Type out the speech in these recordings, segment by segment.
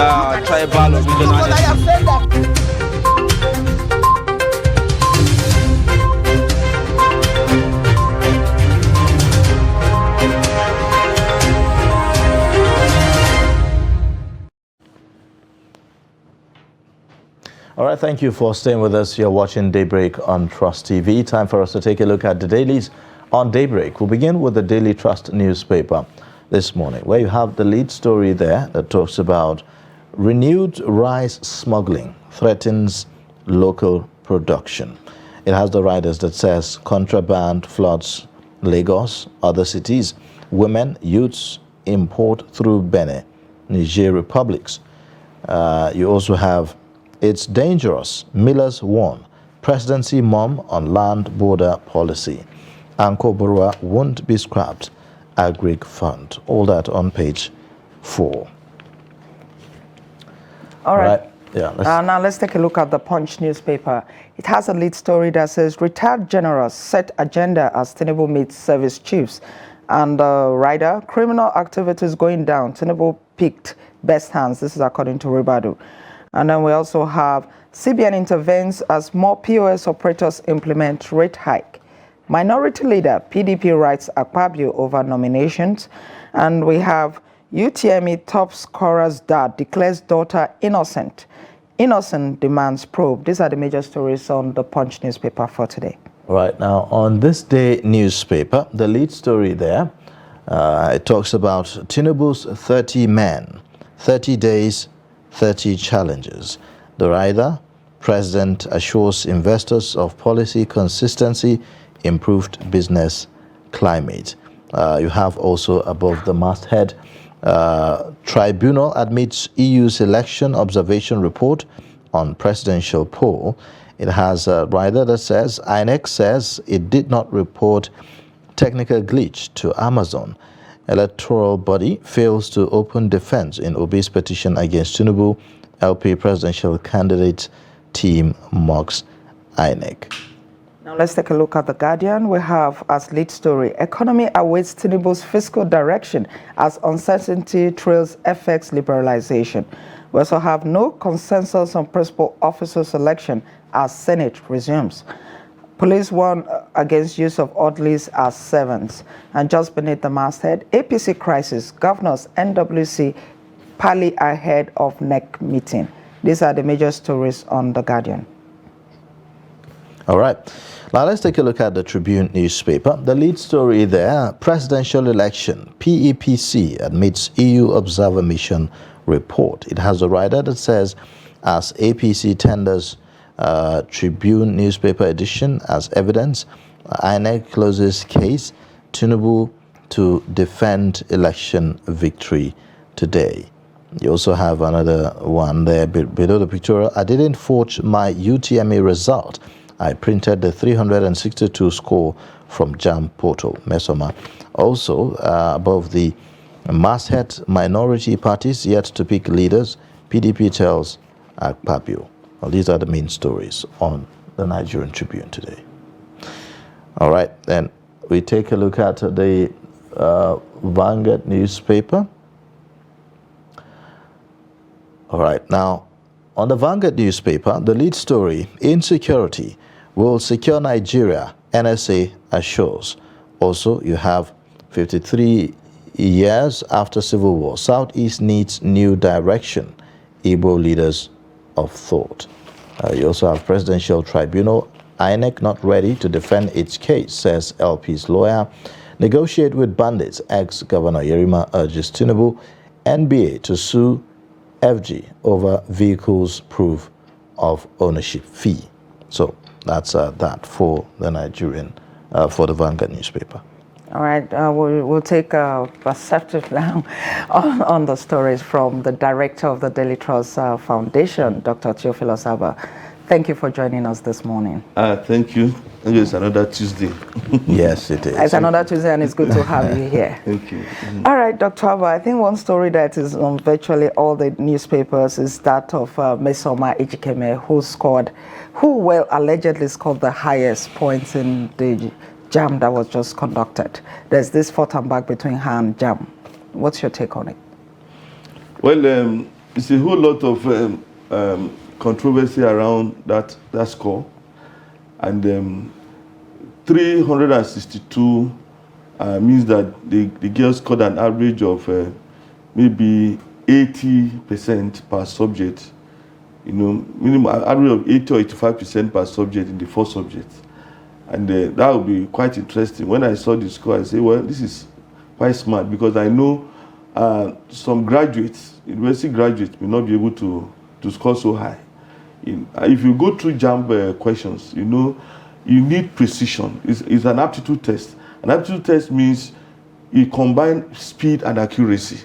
tribal or regional. All right, thank you for staying with us. You're watching Daybreak on Trust TV. Time for us to take a look at the dailies on Daybreak. We'll begin with the Daily Trust newspaper this morning, where you have the lead story there that talks about renewed rice smuggling threatens local production. It has the riders that says contraband floods Lagos, other cities. Women, youths import through Benin, Niger republics. You also have it's dangerous, Millers warn. Presidency mum on land border policy. Anko Borua won't be scrapped. Agric fund. All that on page 4. All right. Yeah. Now let's take a look at the Punch newspaper. It has a lead story that says retired generals set agenda as Tinubu meets service chiefs. And rider, criminal activities going down. Tinubu picked best hands. This is according to Ribadu. And then we also have CBN intervenes as more POS operators implement rate hike. Minority leader PDP writes Akpabio over nominations. And we have UTME top scorer's dad declares daughter innocent. Innocent demands probe. These are the major stories on the Punch newspaper for today. Right now, on this day newspaper, the lead story there, it talks about Tinubu's 30 men, 30 days, 30 challenges. The rider, President assures investors of policy consistency, improved business climate. You have also above the masthead, Tribunal admits EU's election observation report on presidential poll. It has a rider that says, INEC says it did not report technical glitch to Amazon. Electoral body fails to open defense in Obi's petition against Tinubu. LP presidential candidate team mocks INEC. Now let's take a look at The Guardian. We have as lead story, economy awaits Tinubu's fiscal direction as uncertainty trails FX liberalization. We also have no consensus on principal officer selection as Senate resumes. Police warn against use of orderlies as servants. And just beneath the masthead, APC crisis, governors, NWC parley ahead of NEC meeting. These are the major stories on The Guardian. All right. Now let's take a look at the Tribune newspaper. The lead story there, presidential election, PEPC admits EU observer mission report. It has a rider that says, as APC tenders Tribune newspaper edition as evidence, INEC closes case, Tinubu to defend election victory today. You also have another one there below the pictorial. I didn't forge my UTME result. I printed the 362 score from JAM portal, Mesoma. Also, above the masthead, minority parties yet to pick leaders, PDP tells Akpabio. Well, these are the main stories on the Nigerian Tribune today. All right, then we take a look at the Vanguard newspaper. All right, now on the Vanguard newspaper, the lead story, insecurity will secure Nigeria, NSA assures. Also, you have 53 years after civil war, Southeast needs new direction, Igbo leaders of thought. You also have presidential tribunal, INEC not ready to defend its case, says LP's lawyer. Negotiate with bandits, ex-Governor Yerima urges Tinubu. NBA to sue FG over vehicles proof of ownership fee. So that's that for the Nigerian, for the Vanguard newspaper. All right, we'll take a perceptive now on the stories from the director of the Daily Trust Foundation, Dr. Theophilus Abba. Thank you for joining us this morning. Thank you. It's another Tuesday. Yes, it is. It's another Tuesday, and it's good to have you here. Thank you. All right, Dr. Abba, I think one story that is on virtually all the newspapers is that of Mesoma Ejikeme, who allegedly scored the highest points in the JAM that was just conducted. There's this fought and back between her and JAM. What's your take on it? Well, it's a whole lot of controversy around that score, and 362 means that the girls scored an average of maybe 80% per subject. You know, minimum average of 80 or 85% per subject in the 4 subjects. And that would be quite interesting. When I saw the score, I say, well, this is quite smart, because I know some graduates, university graduates, may not be able to score so high. If you go through JAMB questions, you know, you need precision. It's an aptitude test. An aptitude test means you combine speed and accuracy.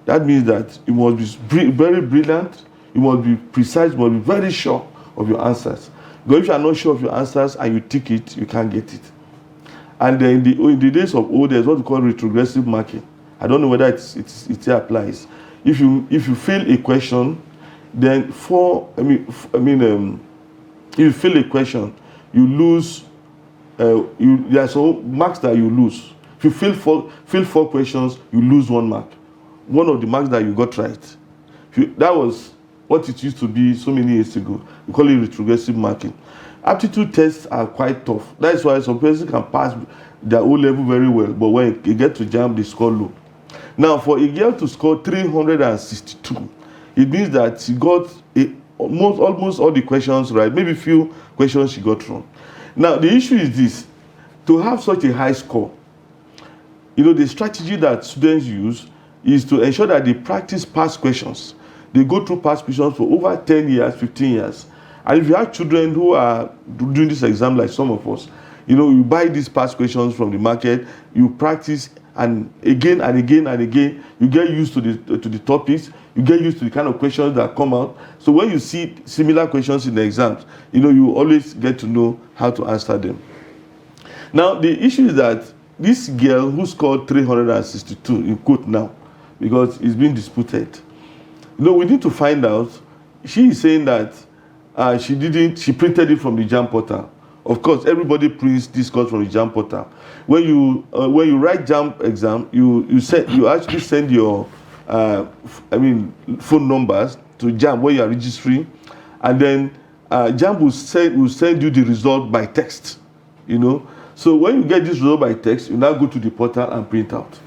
That means that you must be very brilliant, you must be precise, you must be very sure of your answers. Because if you are not sure of your answers and you tick it, you can't get it. And in the days of old, there's what we call retrogressive marking. I don't know whether it still applies. If you fail a question, then if you fail a question, you lose. There are some marks that you lose. If you fail 4 questions, you lose 1 mark. One of the marks that you got right. That was what it used to be so many years ago. We call it retrogressive marking. Aptitude tests are quite tough. That's why some persons can pass their O level very well, but when they get to JAMB, they score low. Now, for a girl to score 362, it means that she got almost all the questions right. Maybe few questions she got wrong. Now, the issue is this: to have such a high score, you know, the strategy that students use is to ensure that they practice past questions. They go through past questions for over 10 years, 15 years. And if you have children who are doing this exam like some of us, you know, you buy these past questions from the market, you practice, and again and again and again, you get used to the topics, you get used to the kind of questions that come out. So when you see similar questions in the exams, you know, you always get to know how to answer them. Now, the issue is that this girl who scored 362, in quote now, because it's been disputed, you know, we need to find out. She is saying that she printed it from the JAMB portal. Of course, everybody prints this course from the JAMB portal. When you write JAMB exam, you actually send your phone numbers to JAMB where you are registering, and then JAMB will send you the result by text. You know, so when you get this result by text, you now go to the portal and print out.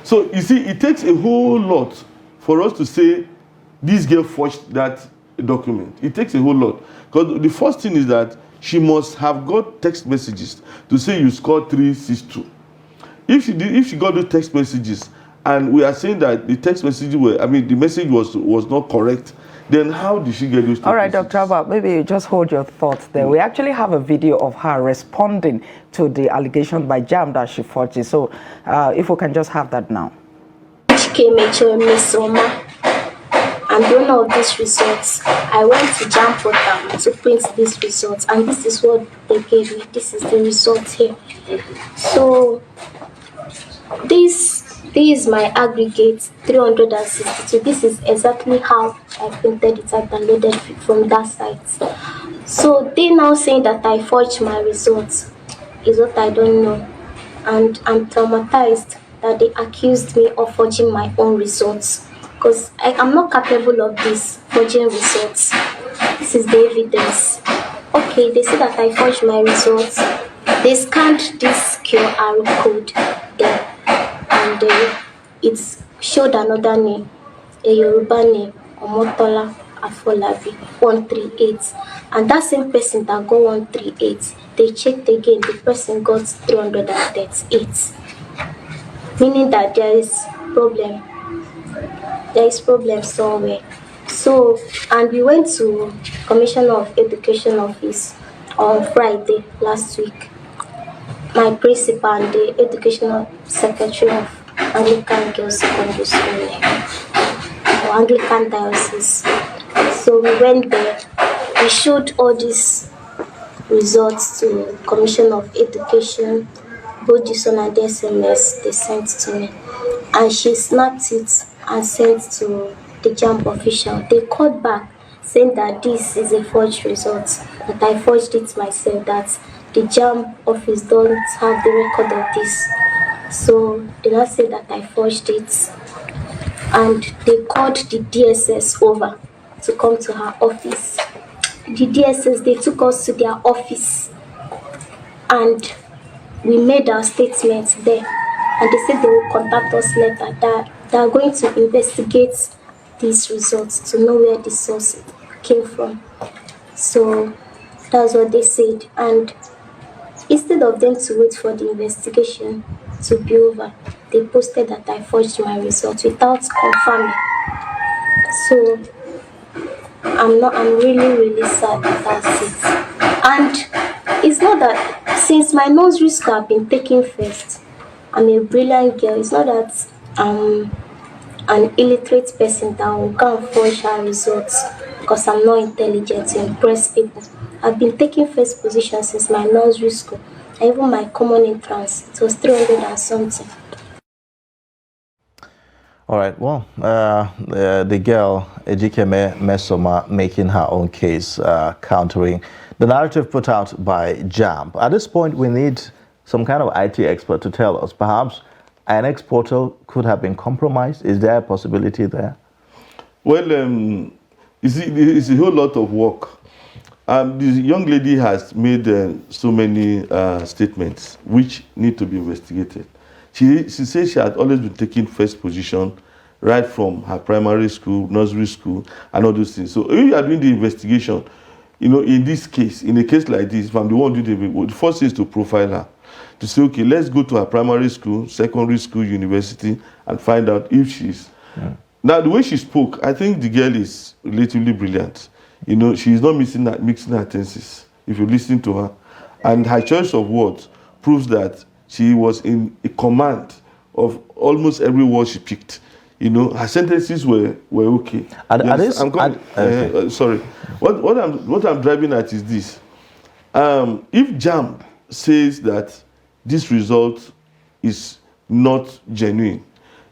So you see, it takes a whole lot for us to say this girl forged that document. It takes a whole lot, because the first thing is that she must have got text messages to say you scored 362. If she got the text messages, and we are saying that the text messages the message was not correct, then how did she get those text All right, messages? Dr. Abba, maybe you just hold your thoughts there. We actually have a video of her responding to the allegation by JAMB that she forged it. So if we can just have that now. And one of these results, I went to JAMB portal to print these results, and this is what they gave me. This is the result here. So this is my aggregate 362. This is exactly how I printed it. I downloaded it from that site. So they now saying that I forged my results is what I don't know, and I'm traumatized that they accused me of forging my own results, because I am not capable of this forging results. This is the evidence. Okay, they say that I forged my results. They scanned this QR code there, and it showed another name, a Yoruba name, Omotola Afolabi 138. And that same person that got 138, they checked again, the person got 338. Meaning that there is problem. There is problem somewhere. So, and we went to Commissioner of Education office on Friday last week. My principal and the educational secretary of Anglican Girls Secondary School, or Anglican Diocese. So we went there. We showed all these results to Commissioner of Education, both this one and the SMS they sent to me, and she snapped it and sent to the JAMB official. They called back saying that this is a forged result, that I forged it myself, that the JAMB office don't have the record of this. So they now say that I forged it. and they called the DSS over to come to her office. The DSS, they took us to their office and we made our statement there. And they said they will contact us later, that they are going to investigate these results to know where the source came from. So that's what they said. And instead of them to wait for the investigation to be over, they posted that I forged my results without confirming. So I'm really sad that that's it. And it's not that since my nursery school I've been taking first, I'm a brilliant girl. It's not that I'm an illiterate person that will go and forge her results because I'm not intelligent to impress people. I've been taking first position since my nursery school. And even my common entrance, it was 300 and something. All right, well, the girl, Ejikeme Mesoma, making her own case, countering the narrative put out by JAMB. At this point, we need some kind of IT expert to tell us. Perhaps an portal could have been compromised. Is there a possibility there? Well, it's a whole lot of work. This young lady has made so many statements which need to be investigated. She says she had always been taking first position right from her primary school, nursery school, and all those things. So if you are doing the investigation, you know, in this case, in a case like this, if I'm the one doing the first thing is to profile her. To say, okay, let's go to her primary school, secondary school, university, and find out if she's... Yeah. Now, the way she spoke, I think the girl is relatively brilliant. You know, she's not mixing her tenses, if you listen to her. And her choice of words proves that she was in a command of almost every word she picked. You know, her sentences were okay. Yes, sorry. What I'm driving at is this. If JAMB says that this result is not genuine,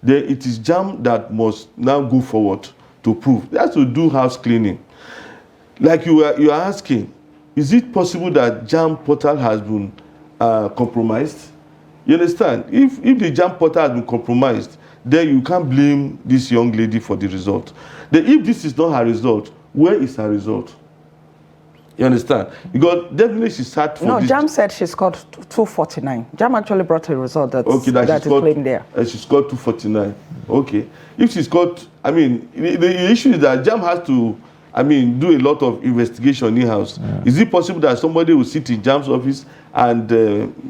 then it is JAMB that must now go forward to prove. They have to do house cleaning. Like you are asking, is it possible that JAMB portal has been compromised? You understand? If the JAMB portal has been compromised, then you can't blame this young lady for the result. Then if this is not her result, where is her result? You understand? Because definitely she sat for this. No, JAMB said she scored 249. JAMB actually brought a result that is claimed there. She scored 249. Okay. If she scored, I mean, the issue is that JAMB has to, I mean, do a lot of investigation in-house. Yeah. Is it possible that somebody will sit in JAMB's office and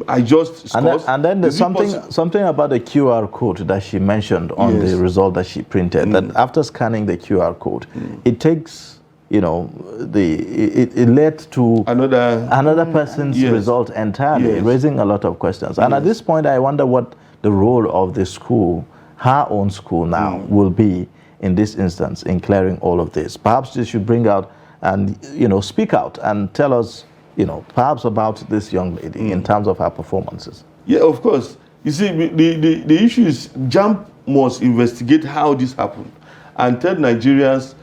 adjust scores? And then there's something about the QR code that she mentioned on the result that she printed. That after scanning the QR code, it takes, you know, it led to another person's result entirely, raising a lot of questions. And at this point, I wonder what the role of the school, her own school now, will be in this instance in clearing all of this. Perhaps they should bring out and, you know, speak out and tell us, you know, perhaps about this young lady in terms of her performances. Yeah, of course. You see, the issue is JAMB must investigate how this happened and tell Nigerians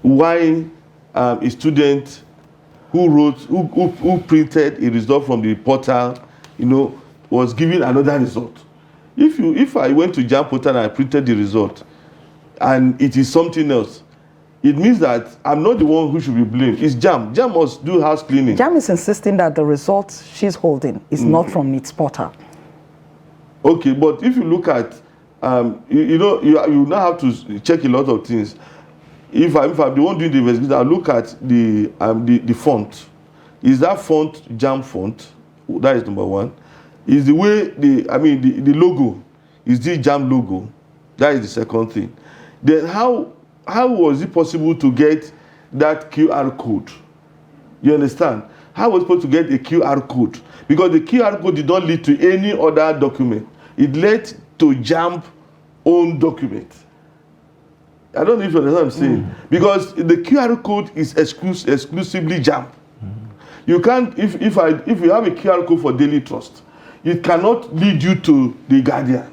why a student who printed a result from the portal, you know, was given another result. If I went to JAMB portal and I printed the result and it is something else, it means that I'm not the one who should be blamed. It's JAMB. JAMB must do house cleaning. JAMB is insisting that the result she's holding is not from its portal. Okay, but if you look at, you know, you now have to check a lot of things. If I'm the one doing the investigation, I'll look at the font. Is that font JAMB font? That is number one. Is the way the logo, is the JAMB logo? That is the second thing. Then how was it possible to get that QR code? You understand? How was it possible to get a QR code? Because the QR code did not lead to any other document. It led to JAMB own document. I don't know if you understand what I'm saying. Because the QR code is exclusively JAMB. You can't, if you have a QR code for Daily Trust, it cannot lead you to the Guardian.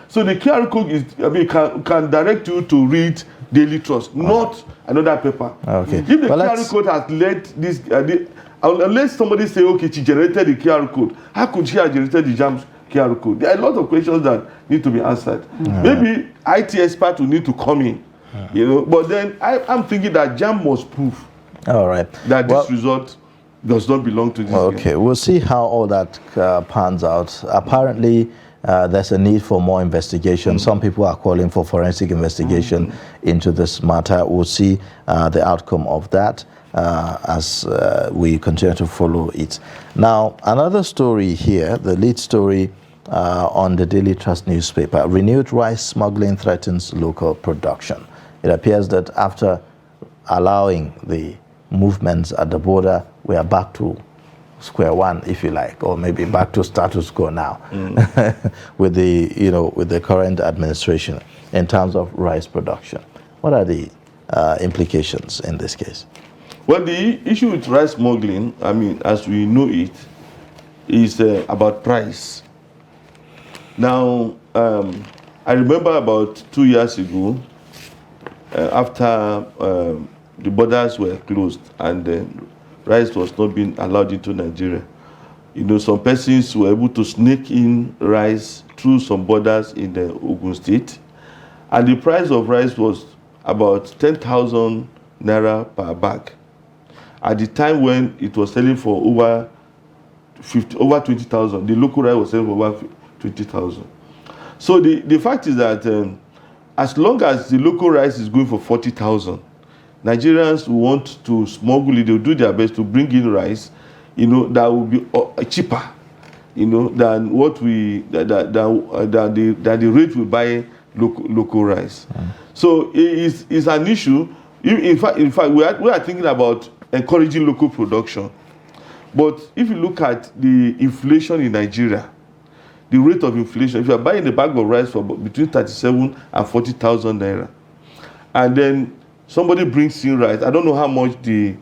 So the QR code can direct you to read Daily Trust, not another paper. Okay. If the QR code has led this, unless somebody say, okay, she generated the QR code, how could she have generated the JAMB QR code? There are a lot of questions that need to be answered. Maybe IT experts will need to come in, you know. But then I'm thinking that JAMB must prove All right. that this result does not belong to this Okay, we'll see how all that pans out. Apparently, there's a need for more investigation. Some people are calling for forensic investigation into this matter. We'll see the outcome of that as we continue to follow it. Now, another story here, the lead story on the Daily Trust newspaper. Renewed rice smuggling threatens local production. It appears that after allowing the movements at the border, we are back to square one, if you like, or maybe back to status quo now with the current administration in terms of rice production. What are the implications in this case? Well, the issue with rice smuggling, I mean, as we know it, is about price. Now, I remember about 2 years ago, after the borders were closed and rice was not being allowed into Nigeria, you know, some persons were able to sneak in rice through some borders in the Ogun State, and the price of rice was about 10,000 naira per bag. At the time when it was selling for over 20,000, the local rice was selling for over 20,000. So the fact is that as long as the local rice is going for 40,000, Nigerians who want to smuggle it, they'll do their best to bring in rice, you know, that will be cheaper, you know, than what the rate we buy local rice. So it's an issue. In fact, we are thinking about encouraging local production. But if you look at the inflation in Nigeria, the rate of inflation, if you are buying a bag of rice for between 37 and 40,000 naira, and then somebody brings in rice, I don't know how much the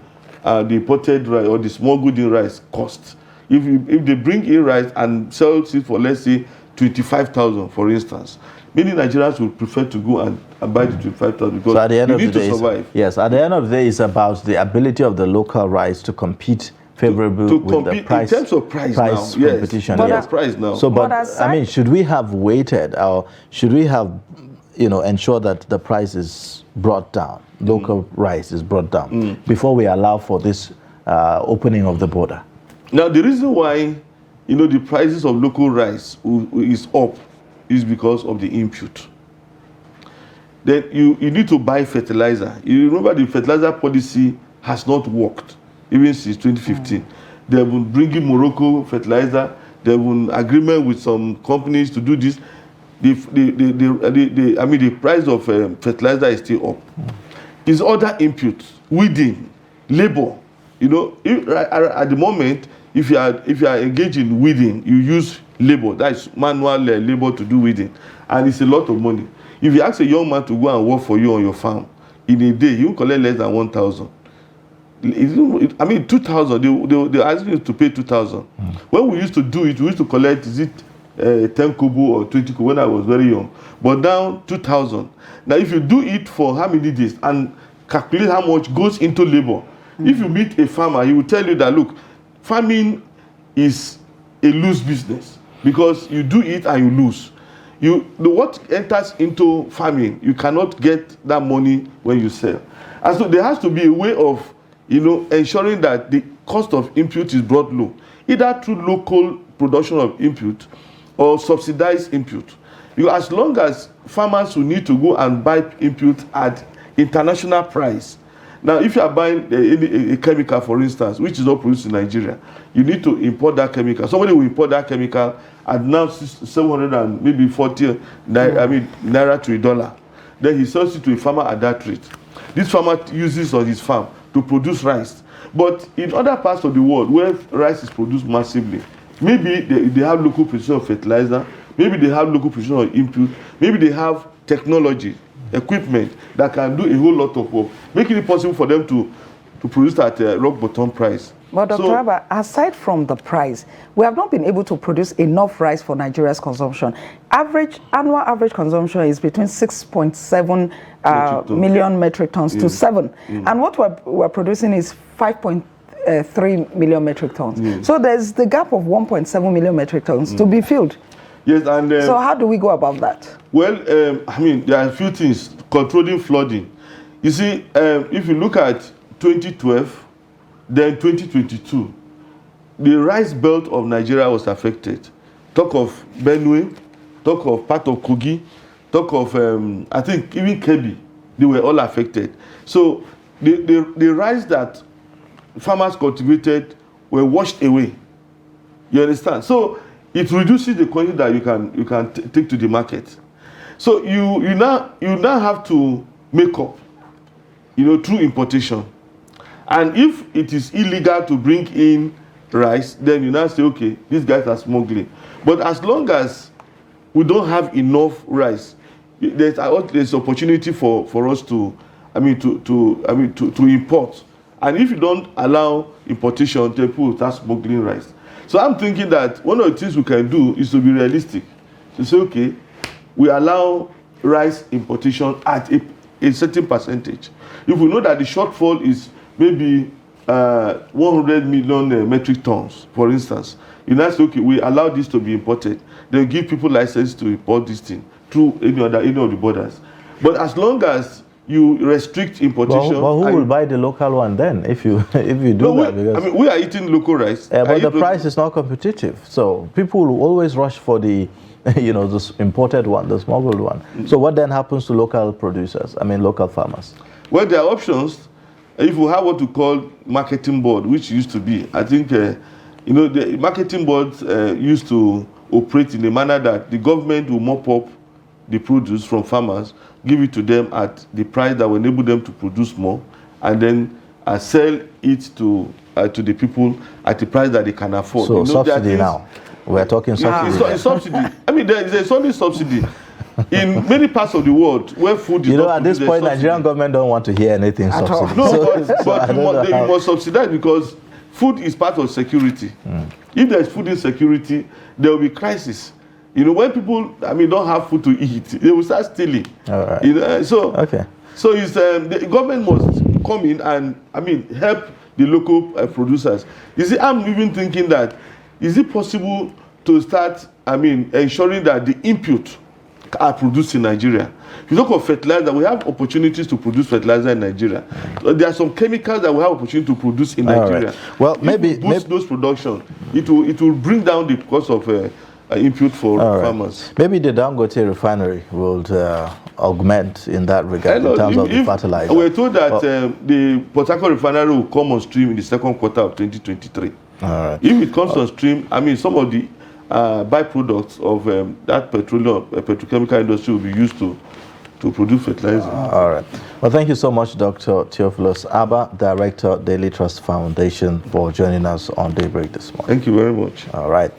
imported rice or the smuggled in rice costs. If they bring in rice and sell it for, let's say, 25,000, for instance, many Nigerians would prefer to go and buy the 25,000 because so at the end you of need the to day, survive. Yes, at the end of the day, it's about the ability of the local rice to compete favorably with the price. In terms of price now, competition. Yes. Yes. Price now. So, but I mean, should we have waited, or should we have, ensure that the price is brought down, local rice is brought down before we allow for this opening of the border? Now, the reason why, the prices of local rice is up is because of the input. Then you need to buy fertilizer. You remember the fertilizer policy has not worked even since 2015. They've been bringing Morocco fertilizer. They've been agreement with some companies to do this. The price of fertilizer is still up. It's other inputs, weeding, labor. At the moment, if you are engaged in weeding, you use labor. That's manual labor to do weeding, and it's a lot of money. If you ask a young man to go and work for you on your farm, in a day, you collect less than 1,000. 2,000. They ask you to pay 2,000. When we used to do it, we used to collect 10 kobo or 20 kobo when I was very young. But now 2,000. Now, if you do it for how many days and calculate how much goes into labor, if you meet a farmer, he will tell you that, look, farming is a lose business because you do it and you lose. What enters into farming, you cannot get that money when you sell. And so there has to be a way of, ensuring that the cost of input is brought low, either through local production of input or subsidized input. As long as farmers will need to go and buy input at international price. Now, if you are buying a chemical, for instance, which is not produced in Nigeria, you need to import that chemical. Somebody will import that chemical at now 740 naira to $1. Then he sells it to a farmer at that rate. This farmer uses on his farm to produce rice. But in other parts of the world where rice is produced massively, maybe they have local production of fertilizer, maybe they have local production of input, maybe they have technology, equipment that can do a whole lot of work, making it possible for them to produce at a rock bottom price. But Dr. Abba, aside from the price, we have not been able to produce enough rice for Nigeria's consumption. Annual average consumption is between 6.7 million metric tons to 7. And what we're producing is 5.3 million metric tons. So there's the gap of 1.7 million metric tons to be filled. Yes, and So how do we go about that? well, I mean, there are a few things. Controlling flooding. You see, if you look at 2012, then 2022, the rice belt of Nigeria was affected. Talk of Benue, talk of part of Kogi, talk of, I think, even Kebbi, they were all affected. So the rice that farmers cultivated were washed away. You understand? So it reduces the quantity that you can take to the market. So you now have to make up, through importation. And if it is illegal to bring in rice, then you now say, okay, these guys are smuggling. But as long as we don't have enough rice, there's opportunity for us to import. And if you don't allow importation, then people will start smuggling rice. So I'm thinking that one of the things we can do is to be realistic. To say, okay, we allow rice importation at a certain percentage. If we know that the shortfall is maybe 100 million metric tons, for instance, you now say, okay, we allow this to be imported. They'll give people license to import this thing through any of the borders. But as long as you restrict importation, well, who will buy the local one then if you do that? Because we are eating local rice. But the price is not competitive, so people will always rush for the this imported one, the smuggled one. So what then happens to local producers? I mean, local farmers. Well, there are options. If we have what we call marketing board, which used to be, I think, the marketing boards used to operate in a manner that the government will mop up the produce from farmers, give it to them at the price that will enable them to produce more, and then sell it to the people at the price that they can afford. So subsidy now. We're talking subsidy. It's subsidy. I mean, there's only subsidy. In many parts of the world where food is not at this point, Nigerian government don't want to hear anything subsidy. No, but you must subsidize because food is part of security. If there's food insecurity, there will be crisis. When people, don't have food to eat, they will start stealing. All right. So it's the government must come in and help the local producers. You see, I'm even thinking that is it possible to start ensuring that the input are produced in Nigeria? If you look at fertilizer, we have opportunities to produce fertilizer in Nigeria. There are some chemicals that we have opportunity to produce in Nigeria. Right. Well, maybe those production, it will bring down the cost of input for farmers. Maybe the Dangote refinery will augment in that regard in terms of the fertilizer. We're told that the Port Harcourt refinery will come on stream in the second quarter of 2023. All right. If it comes on stream, some of the byproducts of that petrochemical industry will be used to produce fertilizer. All right. Well, thank you so much, Dr. Theophilus Abba, Director, Daily Trust Foundation, for joining us on Daybreak this morning. Thank you very much. All right.